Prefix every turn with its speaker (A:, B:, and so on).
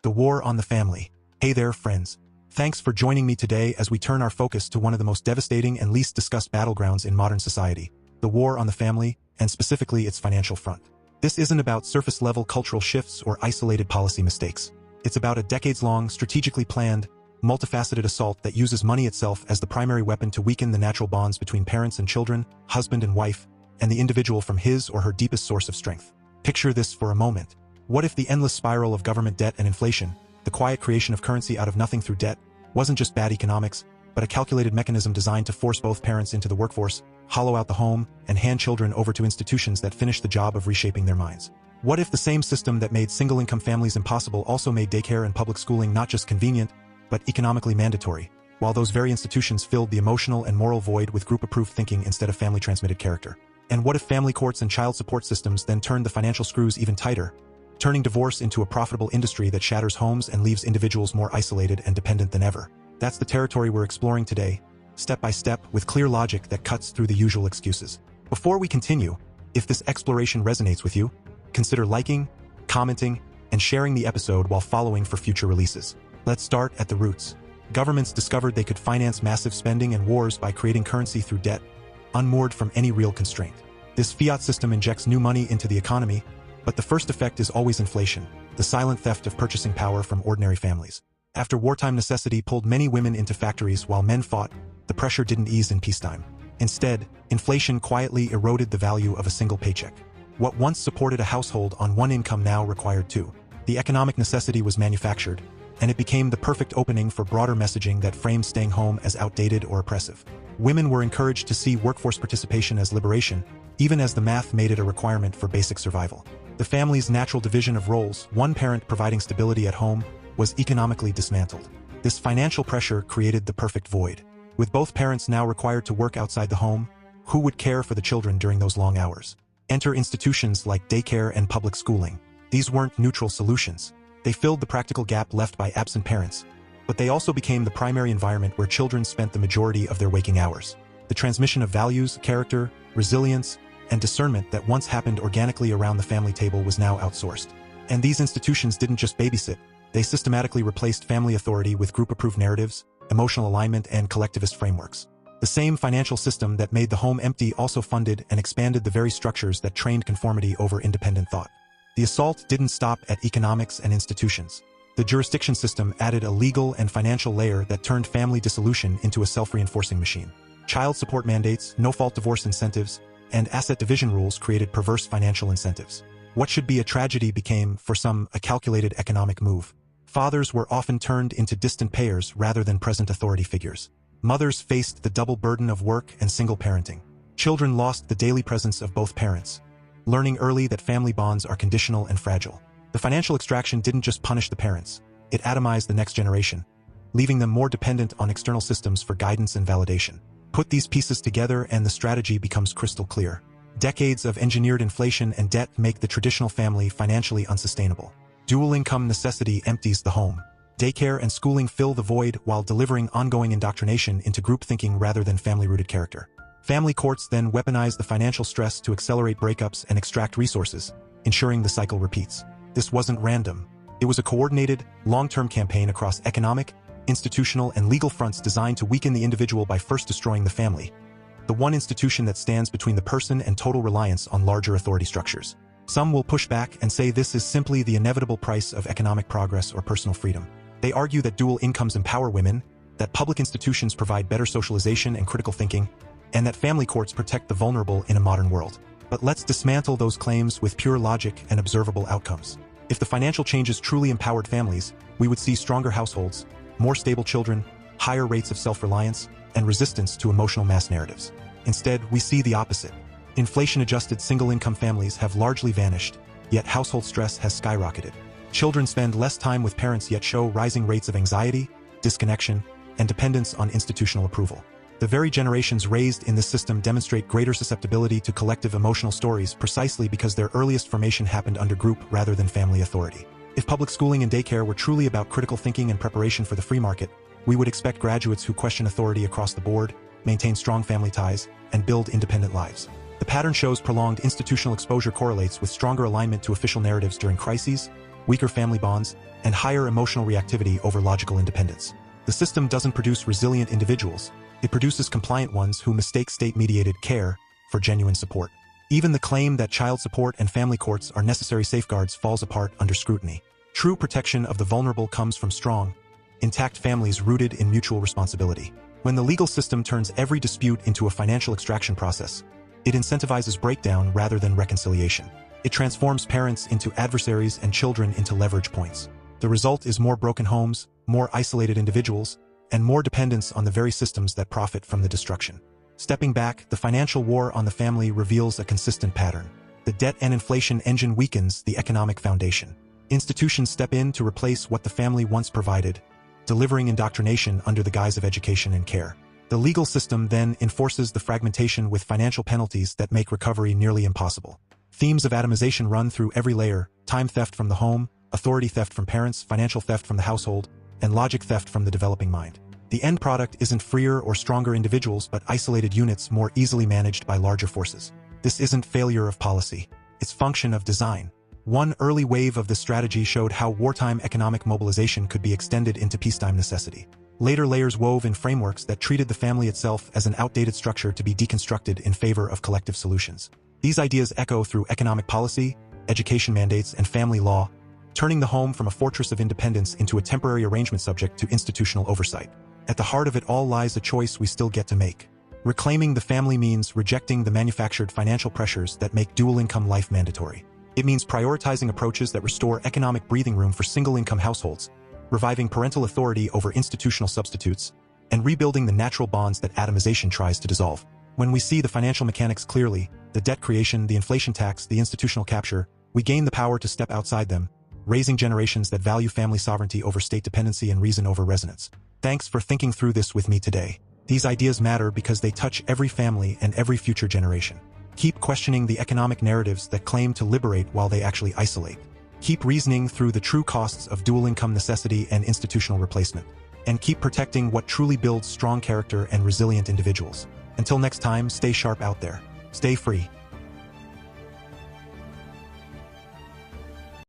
A: the war on the family. Hey there, friends. Thanks for joining me today as we turn our focus to one of the most devastating and least discussed battlegrounds in modern society, the war on the family, and specifically its financial front. This isn't about surface-level cultural shifts or isolated policy mistakes. It's about a decades-long, strategically planned, multifaceted assault that uses money itself as the primary weapon to weaken the natural bonds between parents and children, husband and wife, and the individual from his or her deepest source of strength. Picture this for a moment. What if the endless spiral of government debt and inflation, the quiet creation of currency out of nothing through debt, wasn't just bad economics, but a calculated mechanism designed to force both parents into the workforce, hollow out the home, and hand children over to institutions that finish the job of reshaping their minds? What if the same system that made single-income families impossible also made daycare and public schooling not just convenient, but economically mandatory, while those very institutions filled the emotional and moral void with group-approved thinking instead of family-transmitted character? And what if family courts and child support systems then turned the financial screws even tighter, turning divorce into a profitable industry that shatters homes and leaves individuals more isolated and dependent than ever? That's the territory we're exploring today, step by step, with clear logic that cuts through the usual excuses. Before we continue, if this exploration resonates with you, consider liking, commenting, and sharing the episode while following for future releases. Let's start at the roots. Governments discovered they could finance massive spending and wars by creating currency through debt, unmoored from any real constraint. This fiat system injects new money into the economy, but the first effect is always inflation, the silent theft of purchasing power from ordinary families. After wartime necessity pulled many women into factories while men fought, the pressure didn't ease in peacetime. Instead, inflation quietly eroded the value of a single paycheck. What once supported a household on one income now required two. The economic necessity was manufactured, and it became the perfect opening for broader messaging that framed staying home as outdated or oppressive. Women were encouraged to see workforce participation as liberation, even as the math made it a requirement for basic survival. The family's natural division of roles, one parent providing stability at home, was economically dismantled. This financial pressure created the perfect void. With both parents now required to work outside the home, who would care for the children during those long hours? Enter institutions like daycare and public schooling. These weren't neutral solutions. They filled the practical gap left by absent parents, but they also became the primary environment where children spent the majority of their waking hours. The transmission of values, character, resilience, and discernment that once happened organically around the family table was now outsourced. And these institutions didn't just babysit, they systematically replaced family authority with group-approved narratives, emotional alignment, and collectivist frameworks. The same financial system that made the home empty also funded and expanded the very structures that trained conformity over independent thought. The assault didn't stop at economics and institutions. The jurisdiction system added a legal and financial layer that turned family dissolution into a self-reinforcing machine. Child support mandates, no-fault divorce incentives, and asset division rules created perverse financial incentives. What should be a tragedy became, for some, a calculated economic move. Fathers were often turned into distant payers rather than present authority figures. Mothers faced the double burden of work and single parenting. Children lost the daily presence of both parents, learning early that family bonds are conditional and fragile. The financial extraction didn't just punish the parents, it atomized the next generation, leaving them more dependent on external systems for guidance and validation. Put these pieces together and the strategy becomes crystal clear. Decades of engineered inflation and debt make the traditional family financially unsustainable. Dual-income necessity empties the home. Daycare and schooling fill the void while delivering ongoing indoctrination into group thinking rather than family-rooted character. Family courts then weaponize the financial stress to accelerate breakups and extract resources, ensuring the cycle repeats. This wasn't random. It was a coordinated, long-term campaign across economic, institutional, and legal fronts designed to weaken the individual by first destroying the family, the one institution that stands between the person and total reliance on larger authority structures. Some will push back and say this is simply the inevitable price of economic progress or personal freedom. They argue that dual incomes empower women, that public institutions provide better socialization and critical thinking, and that family courts protect the vulnerable in a modern world. But let's dismantle those claims with pure logic and observable outcomes. If the financial changes truly empowered families, we would see stronger households, more stable children, higher rates of self-reliance, and resistance to emotional mass narratives. Instead, we see the opposite. Inflation-adjusted single-income families have largely vanished, yet household stress has skyrocketed. Children spend less time with parents yet show rising rates of anxiety, disconnection, and dependence on institutional approval. The very generations raised in this system demonstrate greater susceptibility to collective emotional stories precisely because their earliest formation happened under group rather than family authority. If public schooling and daycare were truly about critical thinking and preparation for the free market, we would expect graduates who question authority across the board, maintain strong family ties, and build independent lives. The pattern shows prolonged institutional exposure correlates with stronger alignment to official narratives during crises, weaker family bonds, and higher emotional reactivity over logical independence. The system doesn't produce resilient individuals, it produces compliant ones who mistake state-mediated care for genuine support. Even the claim that child support and family courts are necessary safeguards falls apart under scrutiny. True protection of the vulnerable comes from strong, intact families rooted in mutual responsibility. When the legal system turns every dispute into a financial extraction process, it incentivizes breakdown rather than reconciliation. It transforms parents into adversaries and children into leverage points. The result is more broken homes, more isolated individuals, and more dependence on the very systems that profit from the destruction. Stepping back, the financial war on the family reveals a consistent pattern. The debt and inflation engine weakens the economic foundation. Institutions step in to replace what the family once provided, delivering indoctrination under the guise of education and care. The legal system then enforces the fragmentation with financial penalties that make recovery nearly impossible. Themes of atomization run through every layer: time theft from the home, authority theft from parents, financial theft from the household, and logic theft from the developing mind. The end product isn't freer or stronger individuals but isolated units more easily managed by larger forces. This isn't failure of policy, it's function of design. One early wave of this strategy showed how wartime economic mobilization could be extended into peacetime necessity. Later layers wove in frameworks that treated the family itself as an outdated structure to be deconstructed in favor of collective solutions. These ideas echo through economic policy, education mandates, and family law, turning the home from a fortress of independence into a temporary arrangement subject to institutional oversight. At the heart of it all lies a choice we still get to make. Reclaiming the family means rejecting the manufactured financial pressures that make dual-income life mandatory. It means prioritizing approaches that restore economic breathing room for single-income households, reviving parental authority over institutional substitutes, and rebuilding the natural bonds that atomization tries to dissolve. When we see the financial mechanics clearly, the debt creation, the inflation tax, the institutional capture, we gain the power to step outside them, raising generations that value family sovereignty over state dependency and reason over resonance. Thanks for thinking through this with me today. These ideas matter because they touch every family and every future generation. Keep questioning the economic narratives that claim to liberate while they actually isolate. Keep reasoning through the true costs of dual-income necessity and institutional replacement. And keep protecting what truly builds strong character and resilient individuals. Until next time, stay sharp out there. Stay free.